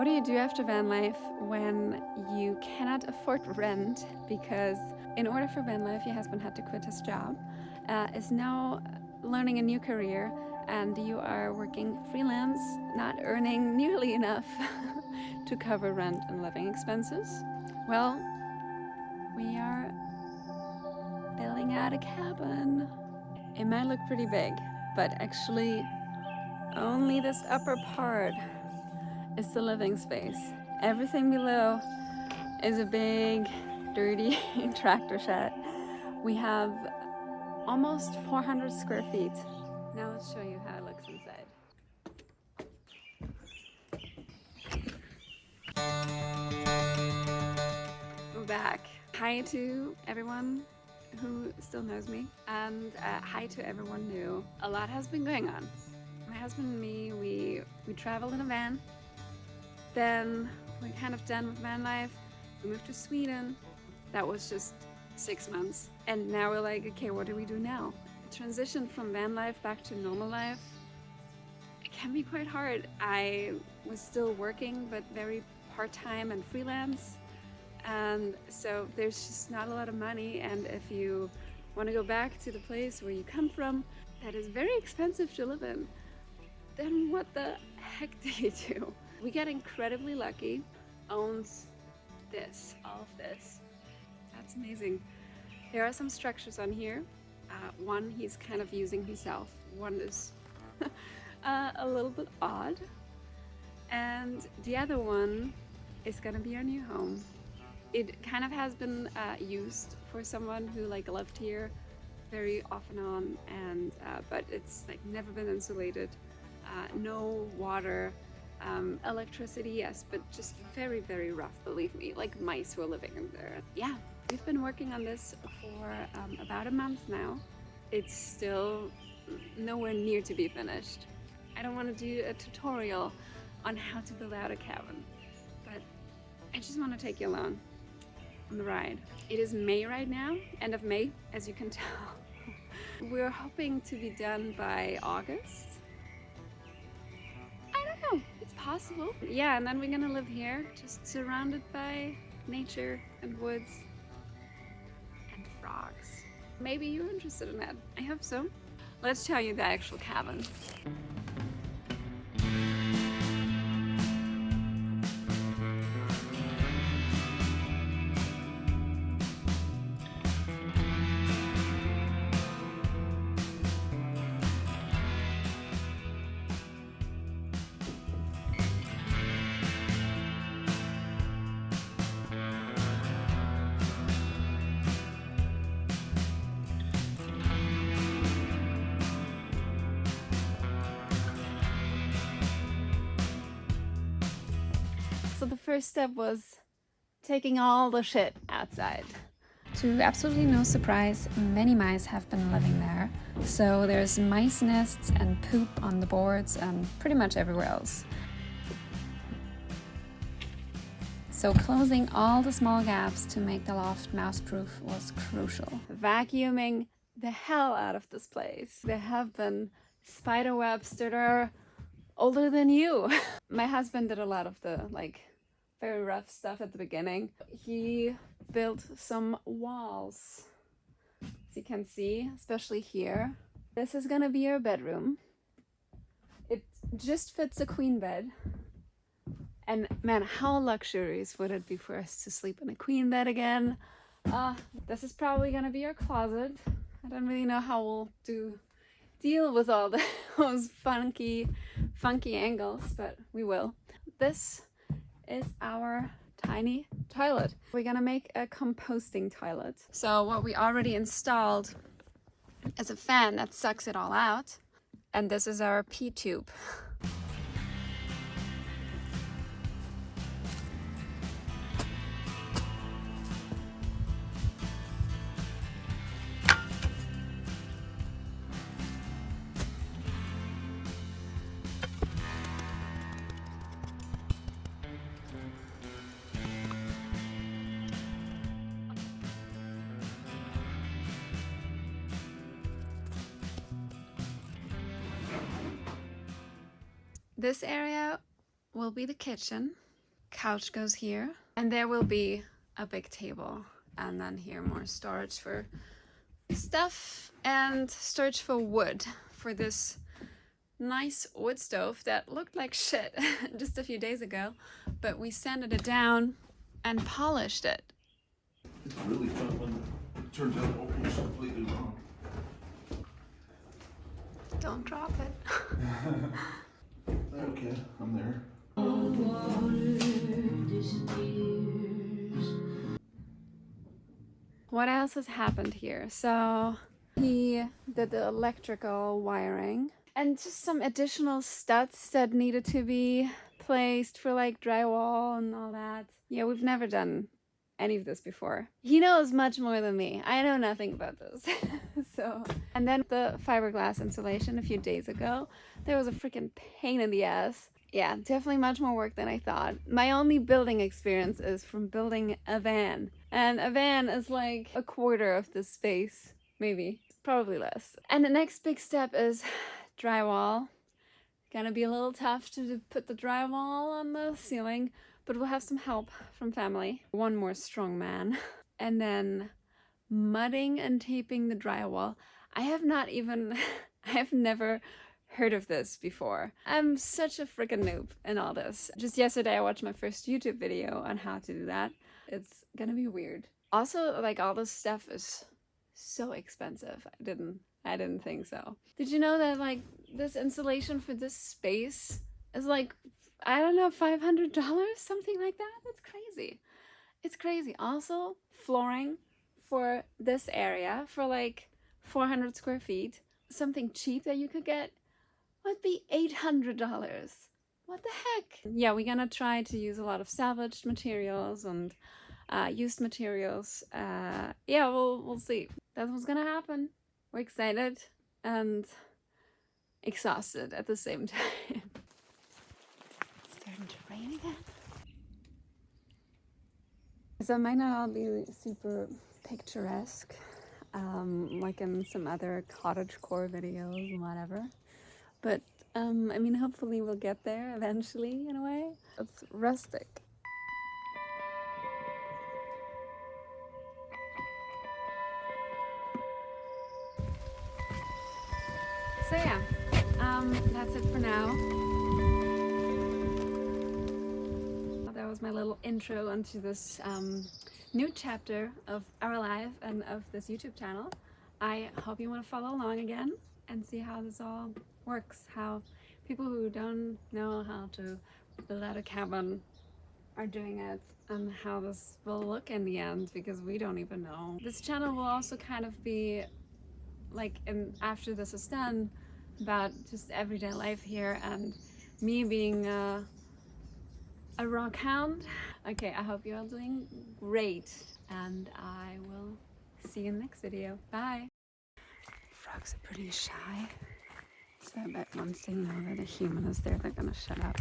What do you do after van life when you cannot afford rent? Because in order for van life, your husband had to quit his job, is now learning a new career, and you are working freelance, not earning nearly enough to cover rent and living expenses. Well, we are building out a cabin. It might look pretty big, but actually only this upper part is the living space. Everything below is a big, dirty tractor shed. We have almost 400 square feet. Now let's show you how it looks inside. We're back. Hi to everyone who still knows me, and hi to everyone new. A lot has been going on. My husband and me, we traveled in a van. Then we're kind of done with van life. We moved to Sweden. That was just 6 months. And now we're like, okay, what do we do now? The transition from van life back to normal life, it can be quite hard. I was still working, but very part-time and freelance. And so there's just not a lot of money. And if you want to go back to the place where you come from, that is very expensive to live in, then what the heck do you do? We got incredibly lucky. Owns this, all of this. That's amazing. There are some structures on here. One he's kind of using himself. One is a little bit odd. And the other one is gonna be our new home. It kind of has been used for someone who like lived here very off and on, and but it's like never been insulated. No water. Electricity, yes, but just very, very rough, believe me, like mice were living in there. Yeah, we've been working on this for about a month now. It's still nowhere near to be finished. I don't want to do a tutorial on how to build out a cabin, but I just want to take you along on the ride. It is May right now, end of May, as you can tell. We're hoping to be done by August. It's possible. Yeah, and then we're gonna live here, just surrounded by nature and woods and frogs. Maybe you're interested in that. I hope so. Let's show you the actual cabin. So the first step was taking all the shit outside. To absolutely no surprise, many mice have been living there. So there's mice nests and poop on the boards and pretty much everywhere else. So closing all the small gaps to make the loft mouse-proof was crucial. Vacuuming the hell out of this place. There have been spider webs that are older than you. My husband did a lot of the very rough stuff at the beginning. He built some walls, as you can see, especially here. This is gonna be our bedroom. It just fits a queen bed. And man, how luxurious would it be for us to sleep in a queen bed again? This is probably gonna be our closet. I don't really know how we'll deal with all those funky angles, but we will. This is our tiny toilet. We're gonna make a composting toilet. So what we already installed is a fan that sucks it all out. And this is our pee tube. This area will be the kitchen. couch goes here, and there will be a big table, and then here more storage for stuff and storage for wood for this nice wood stove that looked like shit just a few days ago, but we sanded it down and polished it. It's really fun when it turns out almost completely wrong. Don't drop it. Okay, I'm there. What else has happened here? So he did the electrical wiring and just some additional studs that needed to be placed for like drywall and all that. Yeah, we've never done any of this before. He knows much more than me. I know nothing about this. And then the fiberglass insulation a few days ago, there was a freaking pain in the ass. Yeah, definitely much more work than I thought. My only building experience is from building a van. And a van is like a quarter of this space, maybe, probably less. And the next big step is drywall. Gonna be a little tough to put the drywall on the ceiling, but we'll have some help from family. One more strong man. And then mudding and taping the drywall. I have never heard of this before. I'm such a freaking noob in all this. Just yesterday I watched my first YouTube video on how to do that. It's gonna be weird. Also, like, all this stuff is so expensive. I didn't think so. Did you know that like this insulation for this space is like, I don't know, $500, something like that? That's crazy. It's crazy. Also, flooring for this area for like 400 square feet, something cheap that you could get would be $800. What the heck? Yeah, we're gonna try to use a lot of salvaged materials and used materials. Yeah, we'll see. That's what's gonna happen. We're excited and exhausted at the same time. It's starting to rain again. So it might not all be super picturesque, like in some other cottagecore videos and whatever. But, I mean, hopefully we'll get there eventually, in a way. It's rustic. So yeah, that's it for now. That was my little intro onto this new chapter of our life and of this YouTube channel. I hope you want to follow along again and see how this all works, how people who don't know how to build out a cabin are doing it, and how this will look in the end, because we don't even know. This channel will also kind of be like, after this is done, about just everyday life here and me being a rock hound. Okay, I hope you're all doing great, and I will see you in the next video. Bye. Frogs are pretty shy, so I bet once they know that a human is there, they're gonna shut up.